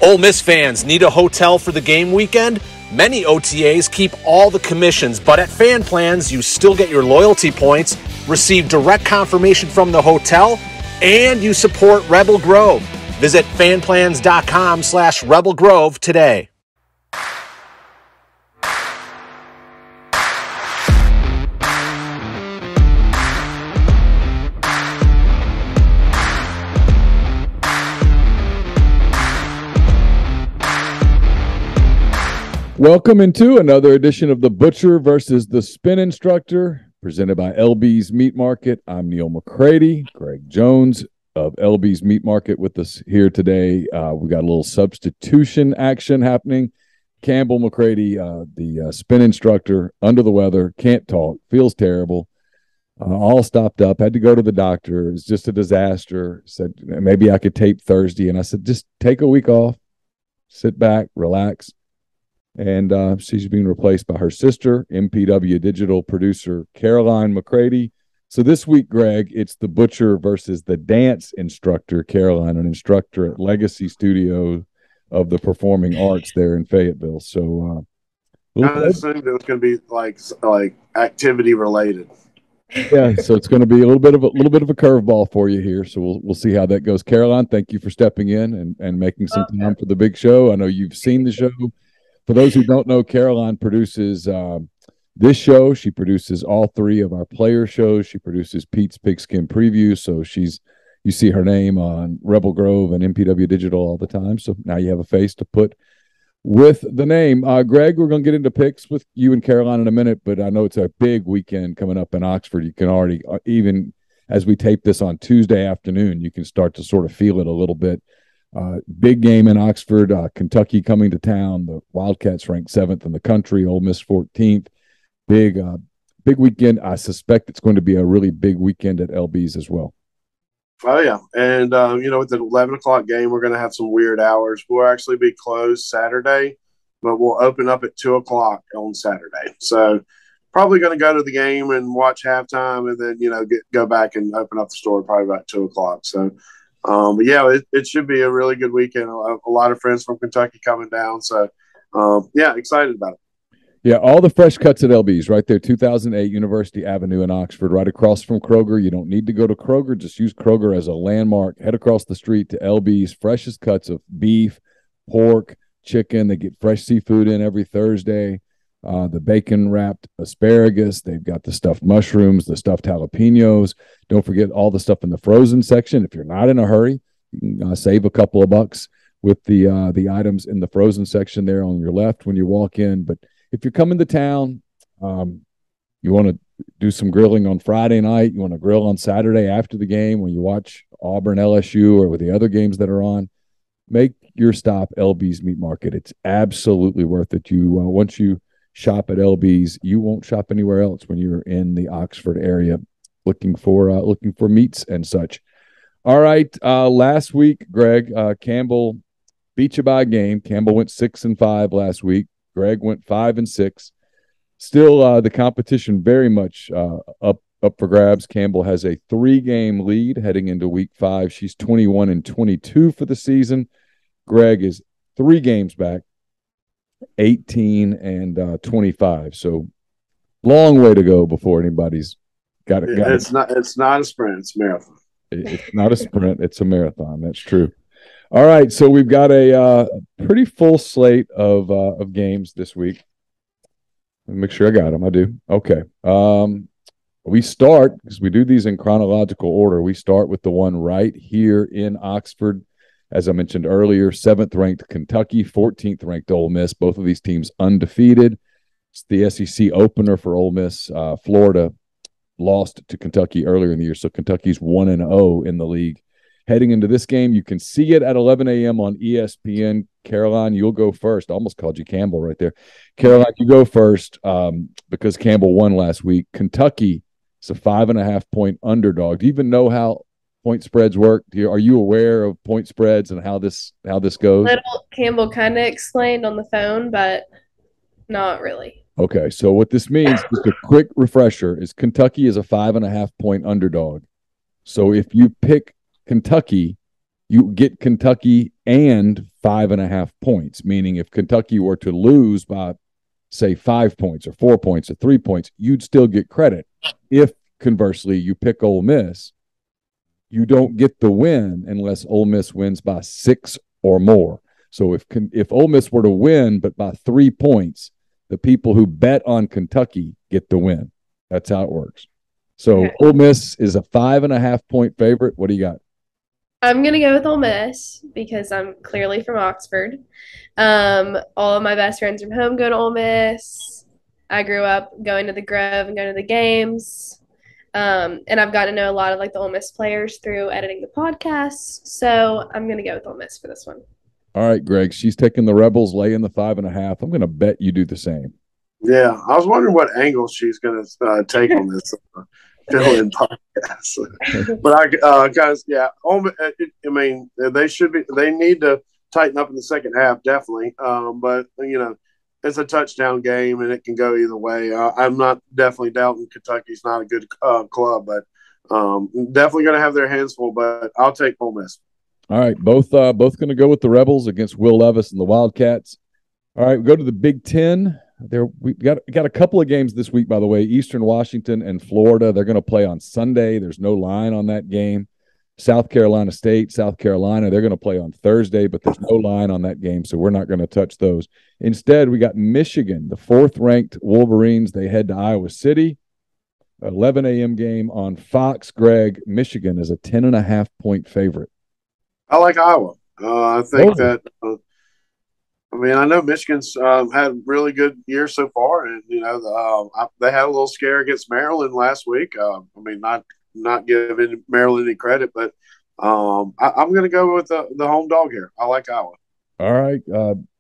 Ole Miss fans need a hotel for the game weekend? Many OTAs keep all the commissions, but at Fan Plans, you still get your loyalty points, receive direct confirmation from the hotel, and you support Rebel Grove. Visit fanplans.com/Rebel Grove today. Welcome into another edition of The Butcher versus the Spin Instructor, presented by LB's Meat Market. I'm Neil McCready. Greg Jones of LB's Meat Market with us here today. We got a little substitution action happening. Campbell McCready, the Spin Instructor, under the weather, can't talk, feels terrible, all stopped up, had to go to the doctor. It's just a disaster. Said maybe I could tape Thursday, and I said just take a week off, sit back, relax. And she's being replaced by her sister, MPW digital producer Caroline McCready. So this week, Greg, it's the Butcher versus the dance instructor, Caroline, an instructor at Legacy Studio of the Performing Arts there in Fayetteville. So I assumed it was going to be like activity related. Yeah, so it's going to be a little bit of a curveball for you here. So we'll see how that goes. Caroline, thank you for stepping in and making some time for the big show. I know you've seen the show. For those who don't know, Caroline produces this show. She produces all three of our player shows. She produces Pete's Pigskin Preview. So you see her name on Rebel Grove and MPW Digital all the time. So now you have a face to put with the name. Greg, we're going to get into picks with you and Caroline in a minute, but I know it's a big weekend coming up in Oxford. You can already, even as we tape this on Tuesday afternoon, you can start to sort of feel it a little bit. Big game in Oxford, Kentucky coming to town. The Wildcats ranked 7th in the country, Ole Miss 14th. Big weekend. I suspect it's going to be a really big weekend at LB's as well. Oh, yeah. And, with the 11 o'clock game, we're going to have some weird hours. We'll actually be closed Saturday, but we'll open up at 2 o'clock on Saturday. So probably going to go to the game and watch halftime and then, go back and open up the store probably about 2 o'clock. So, but yeah, it should be a really good weekend. A lot of friends from Kentucky coming down. So, excited about it. Yeah, all the fresh cuts at LB's right there, 2008 University Avenue in Oxford, right across from Kroger. You don't need to go to Kroger. Just use Kroger as a landmark. Head across the street to LB's, freshest cuts of beef, pork, chicken. They get fresh seafood in every Thursday. The bacon-wrapped asparagus. They've got the stuffed mushrooms, the stuffed jalapenos. Don't forget all the stuff in the frozen section. If you're not in a hurry, you can save a couple of bucks with the items in the frozen section there on your left when you walk in. But if you're coming to town, you want to do some grilling on Friday night, you want to grill on Saturday after the game when you watch Auburn, LSU, or with the other games that are on, make your stop LB's Meat Market. It's absolutely worth it. Once you shop at LB's, you won't shop anywhere else when you're in the Oxford area looking for meats and such. All right, last week, Greg, Campbell beat you by a game. Campbell went 6-5 last week. Greg went 5-6. Still, the competition very much up for grabs. Campbell has a 3-game lead heading into week 5. She's 21-22 for the season. Greg is 3 games back, 18-25. So long way to go before anybody's got it. It's not a sprint, it's a marathon. It's not a sprint, it's a marathon. That's true. All right, so we've got a pretty full slate of games this week. Let me make sure I got them. I do. Okay. We start, because we do these in chronological order, we start with the one right here in Oxford. As I mentioned earlier, 7th-ranked Kentucky, 14th-ranked Ole Miss. Both of these teams undefeated. It's the SEC opener for Ole Miss. Florida lost to Kentucky earlier in the year, so Kentucky's 1-0 in the league. Heading into this game, you can see it at 11 a.m. on ESPN. Caroline, you'll go first. I almost called you Campbell right there. Caroline, you go first because Campbell won last week. Kentucky is a 5.5-point underdog. Do you even know how point spreads work? Are you aware of point spreads and how this goes? Little Campbell kind of explained on the phone, but not really. Okay, so what this means, just a quick refresher, is Kentucky is a 5.5-point underdog. So if you pick Kentucky, you get Kentucky and 5.5 points, meaning if Kentucky were to lose by, say, 5 points or 4 points or 3 points, you'd still get credit. If, conversely, you pick Ole Miss, you don't get the win unless Ole Miss wins by 6 or more. So if Ole Miss were to win but by 3 points, the people who bet on Kentucky get the win. That's how it works. So Okay. Ole Miss is a 5.5 point favorite. What do you got? I'm gonna go with Ole Miss because I'm clearly from Oxford. All of my best friends from home go to Ole Miss. I grew up going to the Grove and going to the games. And I've gotten to know a lot of like the Ole Miss players through editing the podcast. So I'm gonna go with Ole Miss for this one. All right, Greg. She's taking the Rebels, laying the 5.5. I'm going to bet you do the same. Yeah, I was wondering what angle she's going to take on this fill-in podcast. But guys, yeah, I mean, they need to tighten up in the second half, definitely. But it's a touchdown game, and it can go either way. I'm not definitely doubting Kentucky's not a good club, but definitely going to have their hands full. But I'll take Ole Miss. All right, both going to go with the Rebels against Will Levis and the Wildcats. All right, we go to the Big Ten. We got a couple of games this week, by the way. Eastern Washington and Florida. They're going to play on Sunday. There's no line on that game. South Carolina State, South Carolina. They're going to play on Thursday, but there's no line on that game, so we're not going to touch those. Instead, we got Michigan, the 4th-ranked Wolverines. They head to Iowa City. 11 a.m. game on Fox. Greg, Michigan is a 10.5 point favorite. I like Iowa. I think that. I know Michigan's had really good years so far, and they had a little scare against Maryland last week. Not giving Maryland any credit, but I'm going to go with the home dog here. I like Iowa. All right.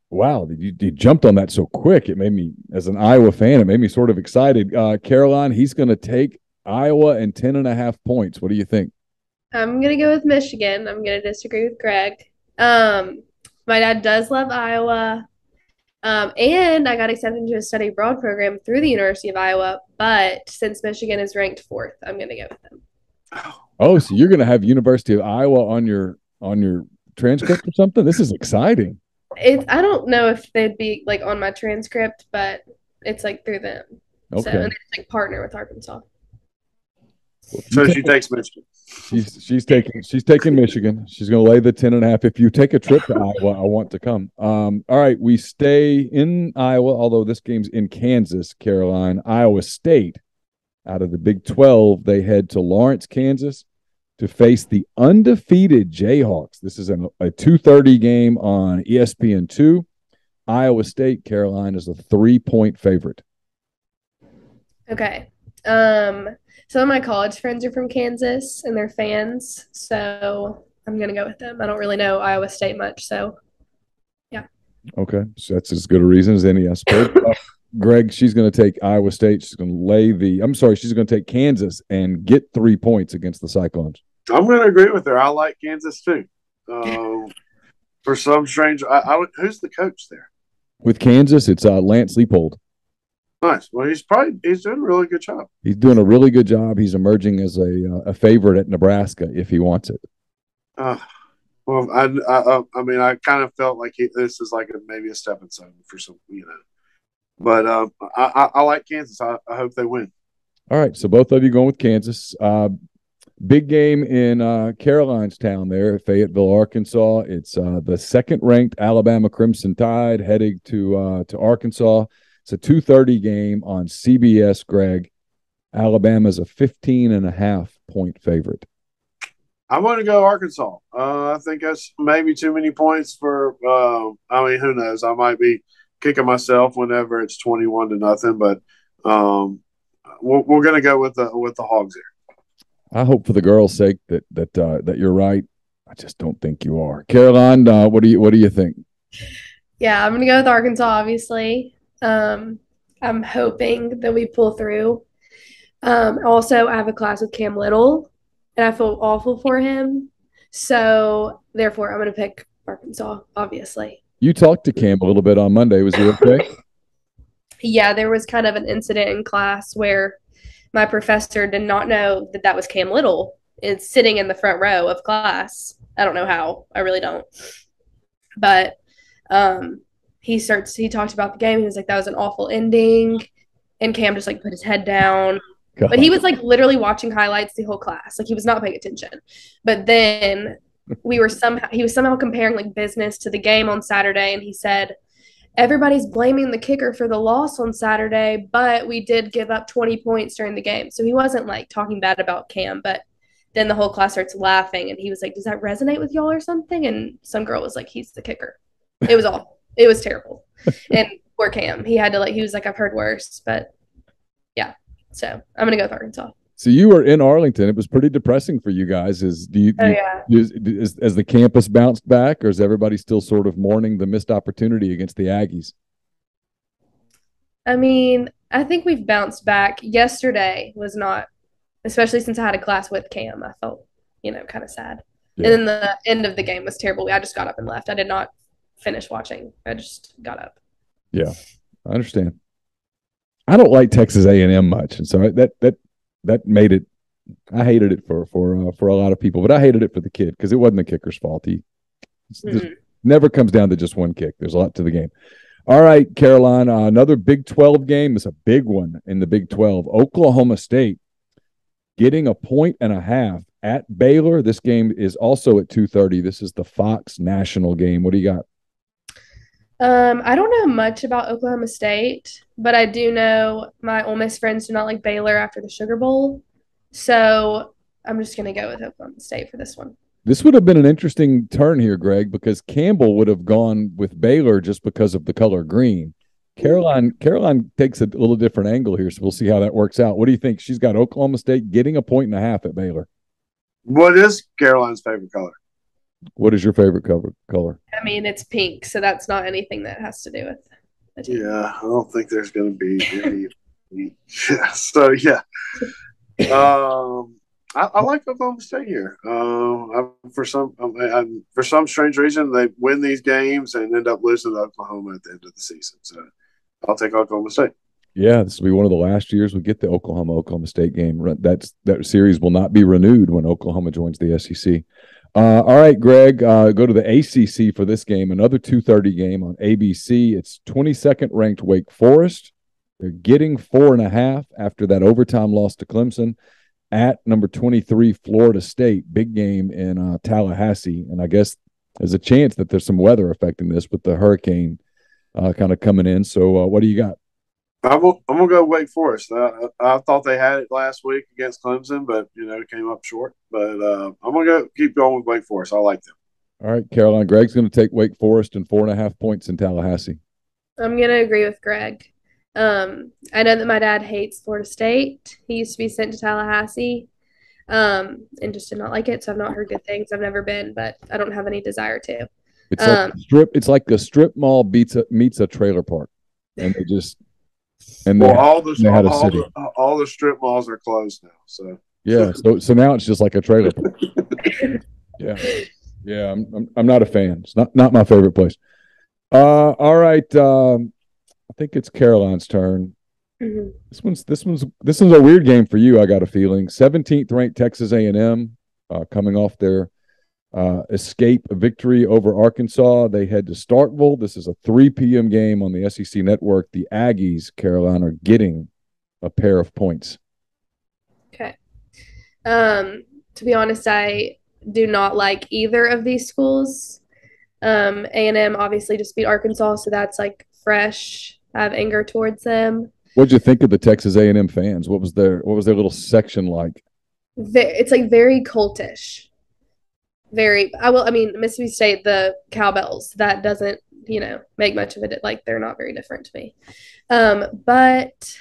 Wow, you jumped on that so quick. It made me, as an Iowa fan, it made me sort of excited. Caroline, he's going to take Iowa and 10.5 points. What do you think? I'm gonna go with Michigan. I'm gonna disagree with Greg. My dad does love Iowa. And I got accepted into a study abroad program through the University of Iowa. But since Michigan is ranked 4th, I'm gonna go with them. Oh, so you're going to have University of Iowa on your transcript or something? This is exciting. I don't know if they'd be like on my transcript, but it's like through them. Okay. So, and it's like partner with Arkansas. So she takes Michigan. She's taking Michigan. She's going to lay the 10.5. If you take a trip to Iowa, I want to come. All right, we stay in Iowa, although this game's in Kansas, Caroline. Iowa State, out of the Big 12, they head to Lawrence, Kansas, to face the undefeated Jayhawks. This is a 2:30 game on ESPN2. Iowa State, Caroline, is a 3-point favorite. Okay. Some of my college friends are from Kansas and they're fans, so I'm gonna go with them. I don't really know Iowa State much, so yeah. Okay, so that's as good a reason as any, I suppose. Greg, she's going to take Iowa State. She's going to she's going to take Kansas and get 3 points against the Cyclones. I'm going to agree with her. I like Kansas too. For some strange, who's the coach there? With Kansas, it's Lance Leipold. Nice. Well, he's doing a really good job. He's doing a really good job. He's emerging as a favorite at Nebraska if he wants it. Well, I kind of felt like this is like maybe a stepping stone for some, But I like Kansas. I hope they win. All right, so both of you going with Kansas. Big game in Caroline's town there, Fayetteville, Arkansas. It's the 2nd-ranked Alabama Crimson Tide heading to Arkansas. It's a 2:30 game on CBS, Greg. Alabama's a 15.5 point favorite. I'm going to go Arkansas. I think that's maybe too many points for who knows? I might be kicking myself whenever it's 21-0, but we're going to go with the Hogs here. I hope for the girls' sake that you're right. I just don't think you are. Caroline, what do you think? Yeah, I'm gonna go with Arkansas, obviously. I'm hoping that we pull through. Also, I have a class with Cam Little, and I feel awful for him. So, therefore, I'm going to pick Arkansas, obviously. You talked to Cam a little bit on Monday. Was he okay? Yeah, there was kind of an incident in class where my professor did not know that was Cam Little. It's sitting in the front row of class. I don't know how. I really don't. But He talked about the game. He was like, that was an awful ending. And Cam just like put his head down. God. But he was like literally watching highlights the whole class. Like he was not paying attention. But then he was somehow comparing like business to the game on Saturday. And he said, everybody's blaming the kicker for the loss on Saturday, but we did give up 20 points during the game. So he wasn't like talking bad about Cam, but then the whole class starts laughing and he was like, does that resonate with y'all or something? And some girl was like, he's the kicker. It was awful. It was terrible. And poor Cam, he was like, I've heard worse, but yeah. So I'm going to go with Arkansas. So you were in Arlington. It was pretty depressing for you guys. Has the campus bounced back, or is everybody still sort of mourning the missed opportunity against the Aggies? I mean, I think we've bounced back. Yesterday was not, especially since I had a class with Cam. I felt, kind of sad. Yeah. And then the end of the game was terrible. I just got up and left. I did not finish watching. I just got up. Yeah, I understand. I don't like Texas A&M much, and so that made it. I hated it for a lot of people, but I hated it for the kid because it wasn't the kicker's fault. He never comes down to just one kick. There's a lot to the game. All right, Caroline, another Big 12 game. It's a big one in the Big 12. Oklahoma State getting 1.5 at Baylor. This game is also at 2:30. This is the Fox National game. What do you got? I don't know much about Oklahoma State, but I do know my Ole Miss friends do not like Baylor after the Sugar Bowl. So I'm just going to go with Oklahoma State for this one. This would have been an interesting turn here, Greg, because Campbell would have gone with Baylor just because of the color green. Caroline takes a little different angle here, so we'll see how that works out. What do you think? She's got Oklahoma State getting 1.5 at Baylor. What is Caroline's favorite color? What is your favorite color? I mean, it's pink, so that's not anything that has to do with the team. Yeah, I don't think there's going to be any. So, yeah. I like Oklahoma State here. For some strange reason, they win these games and end up losing to Oklahoma at the end of the season. So, I'll take Oklahoma State. Yeah, this will be one of the last years we get the Oklahoma State game. That series will not be renewed when Oklahoma joins the SEC. All right, Greg, go to the ACC for this game, another 2:30 game on ABC. It's 22nd ranked Wake Forest. They're getting 4.5 after that overtime loss to Clemson at number 23 Florida State. Big game in Tallahassee, and I guess there's a chance that there's some weather affecting this with the hurricane kind of coming in. So what do you got? I'm gonna go Wake Forest. I thought they had it last week against Clemson, but it came up short. But I'm gonna keep going with Wake Forest. I like them. All right, Caroline. Greg's gonna take Wake Forest and 4.5 points in Tallahassee. I'm gonna agree with Greg. I know that my dad hates Florida State. He used to be sent to Tallahassee, and just did not like it. So I've not heard good things. I've never been, but I don't have any desire to. It's like a strip mall meets a trailer park, and they just. And all the strip malls are closed now. So yeah, so now it's just like a trailer park. Yeah. I'm not a fan. It's not my favorite place. All right. I think it's Caroline's turn. Mm-hmm. This one's a weird game for you. I got a feeling. 17th ranked Texas A&M, coming off their escape victory over Arkansas. They head to Starkville. This is a 3 p.m. game on the SEC network. The Aggies, Caroline, are getting a pair of points. Okay. To be honest, I do not like either of these schools. A&M obviously just beat Arkansas, so that's like fresh. I have anger towards them. What'd you think of the Texas A&M fans? What was their little section like? It's like very cultish. Mississippi State, the cowbells, that doesn't, make much of it. Like, they're not very different to me. But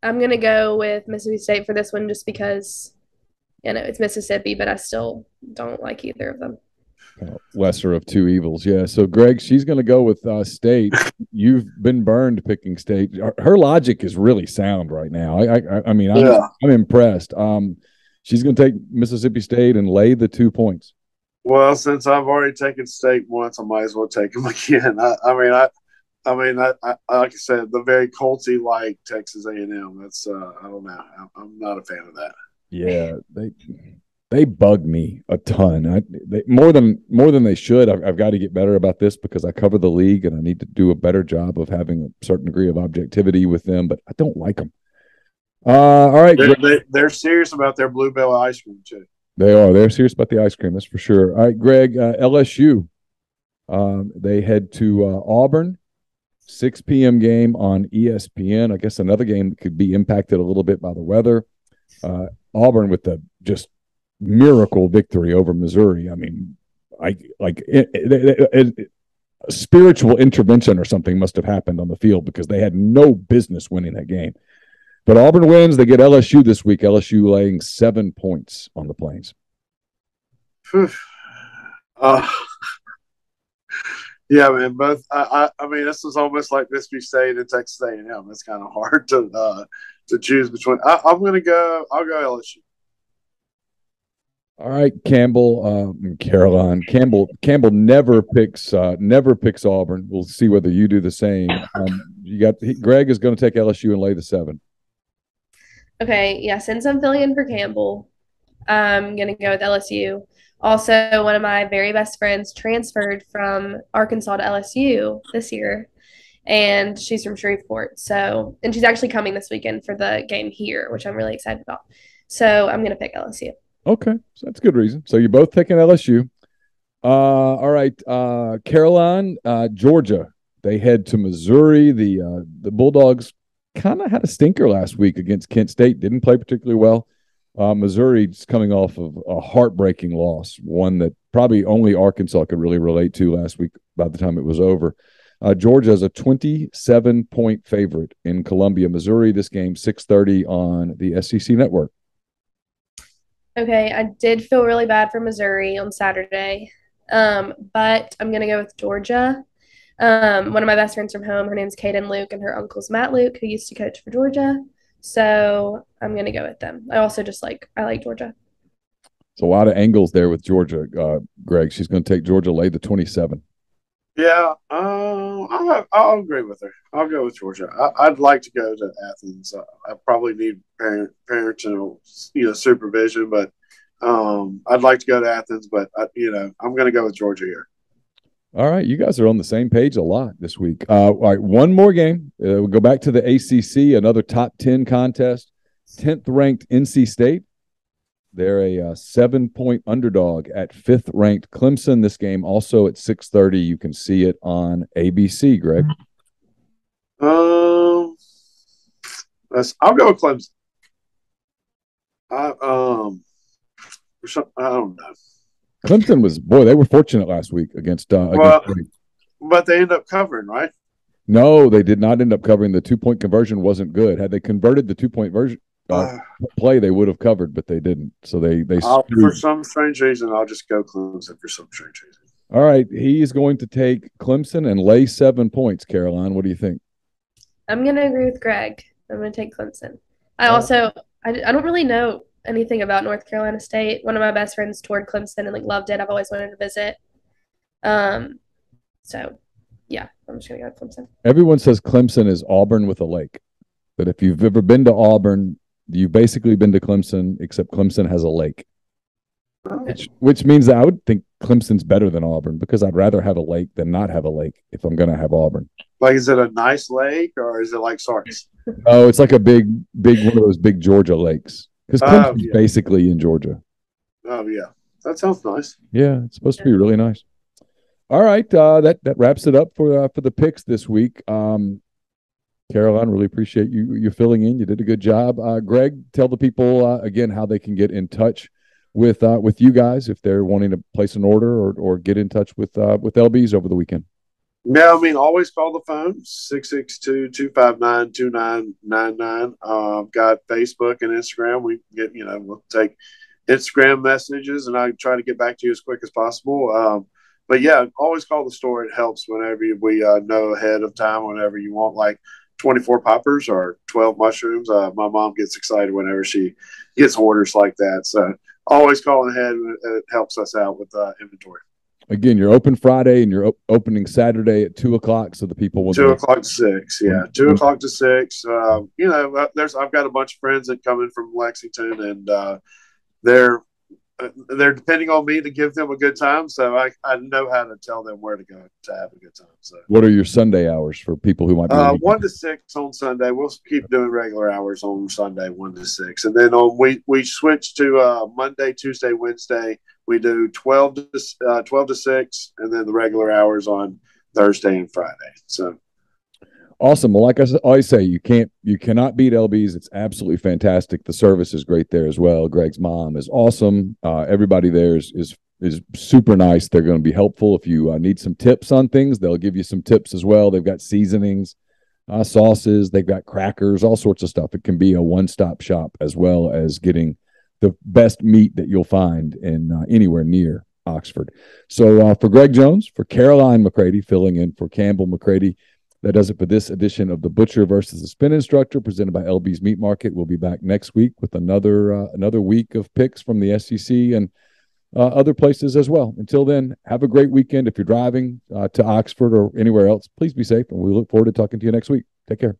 I'm going to go with Mississippi State for this one just because, it's Mississippi, but I still don't like either of them. Lesser of two evils. Yeah. So, Greg, she's going to go with State. You've been burned picking State. Her logic is really sound right now. I'm impressed. She's going to take Mississippi State and lay the 2 points. Well, since I've already taken State once, I might as well take them again. Like I said, the very culty like Texas A&M. That's I don't know. I'm not a fan of that. Yeah, They bug me a ton. More than they should. I've got to get better about this because I cover the league and I need to do a better job of having a certain degree of objectivity with them. But I don't like them. All right, they're serious about their Bluebell ice cream too. They are. They're serious about the ice cream. That's for sure. All right, Greg. LSU. They head to Auburn. 6 p.m. game on ESPN. I guess another game that could be impacted a little bit by the weather. Auburn with the just miracle victory over Missouri. I mean, a spiritual intervention or something must have happened on the field because they had no business winning that game. But Auburn wins. They get LSU this week. LSU laying 7 points on the Plains. Yeah, man. Both. I mean, this is almost like Mississippi State and Texas A&M. It's kind of hard to choose between. I'm gonna go. I'll go LSU. All right, Caroline. Campbell never picks Auburn. We'll see whether you do the same. Greg is going to take LSU and lay the 7. Okay, yeah. Since I'm filling in for Campbell, I'm gonna go with LSU. Also, one of my very best friends transferred from Arkansas to LSU this year, and she's from Shreveport. So, and she's actually coming this weekend for the game here, which I'm really excited about. So, I'm gonna pick LSU. Okay, so that's a good reason. So you're both taking LSU. All right, Caroline, Georgia. They head to Missouri. The Bulldogs kind of had a stinker last week against Kent State. Didn't play particularly well. Missouri's coming off of a heartbreaking loss, one that probably only Arkansas could really relate to last week by the time it was over. Georgia is a 27-point favorite in Columbia, Missouri. This game, 6:30 on the SEC Network. Okay, I did feel really bad for Missouri on Saturday, but I'm going to go with Georgia. One of my best friends from home, her name's Kaden Luke, and her uncle's Matt Luke, who used to coach for Georgia. So I'm going to go with them. I like Georgia. It's a lot of angles there with Georgia, Greg. She's going to take Georgia, lay the 27. Yeah, I'll agree with her. I'll go with Georgia. I'd like to go to Athens. I probably need parental, supervision, but I'd like to go to Athens. But I'm going to go with Georgia here. All right, you guys are on the same page a lot this week. All right, one more game. We'll go back to the ACC, another top 10 contest. 10th ranked NC State. They're a 7-point underdog at 5th ranked Clemson. This game also at 6:30. You can see it on ABC, Greg. I'll go with Clemson. I don't know. Clemson they were fortunate last week against but they end up covering, right? No, they did not end up covering. The 2-point conversion wasn't good. Had they converted the 2-point play, they would have covered, but they didn't. So they for some strange reason, I'll just go Clemson for some strange reason. All right, he is going to take Clemson and lay 7 points. Caroline, what do you think? I'm going to agree with Greg. I'm going to take Clemson. I don't really know anything about North Carolina State. One of my best friends toured Clemson and loved it. I've always wanted to visit. So yeah, I'm just gonna go with Clemson. Everyone says Clemson is Auburn with a lake. But if you've ever been to Auburn, you've basically been to Clemson, except Clemson has a lake. Which means that I would think Clemson's better than Auburn because I'd rather have a lake than not have a lake if I'm going to have Auburn. Like, is it a nice lake or is it like Sarks? Oh, it's like a big one of those big Georgia lakes. Because Clemson's basically in Georgia. Oh, yeah. That sounds nice. Yeah, it's supposed to be really nice. All right, that wraps it up for the picks this week. Caroline, really appreciate you filling in. You did a good job. Greg, tell the people again how they can get in touch with you guys if they're wanting to place an order or get in touch with LBs over the weekend. Yeah, I mean, always call the phone, 662-259-2999. Got Facebook and Instagram. We'll take Instagram messages, and I try to get back to you as quick as possible. But, yeah, always call the store. It helps whenever we know ahead of time, whenever you want, like, 24 poppers or 12 mushrooms. My mom gets excited whenever she gets orders like that. So always call ahead. It helps us out with inventory. Again, you're open Friday and you're opening Saturday at 2:00, so the people will 2:00 to 6. Yeah, 2:00 to 6. I've got a bunch of friends that come in from Lexington, and they're they're depending on me to give them a good time. So I know how to tell them where to go to have a good time. So what are your Sunday hours for people who might be 1 to 6 on Sunday. We'll keep doing regular hours on Sunday, 1 to 6, and then we switch to Monday, Tuesday, Wednesday. We do 12 to 6, and then the regular hours on Thursday and Friday. So awesome. Well, like I always say, you cannot beat LB's. It's absolutely fantastic. The service is great there as well. Greg's mom is awesome. Everybody there is super nice. They're going to be helpful. If you need some tips on things, they'll give you some tips as well. They've got seasonings, sauces, they've got crackers, all sorts of stuff. It can be a one-stop shop as well as getting the best meat that you'll find in anywhere near Oxford. So for Greg Jones, for Caroline McCready, filling in for Campbell McCready, that does it for this edition of The Butcher versus the Spin Instructor, presented by LB's Meat Market. We'll be back next week with another week of picks from the SEC and other places as well. Until then, have a great weekend. If you're driving to Oxford or anywhere else, please be safe, and we look forward to talking to you next week. Take care.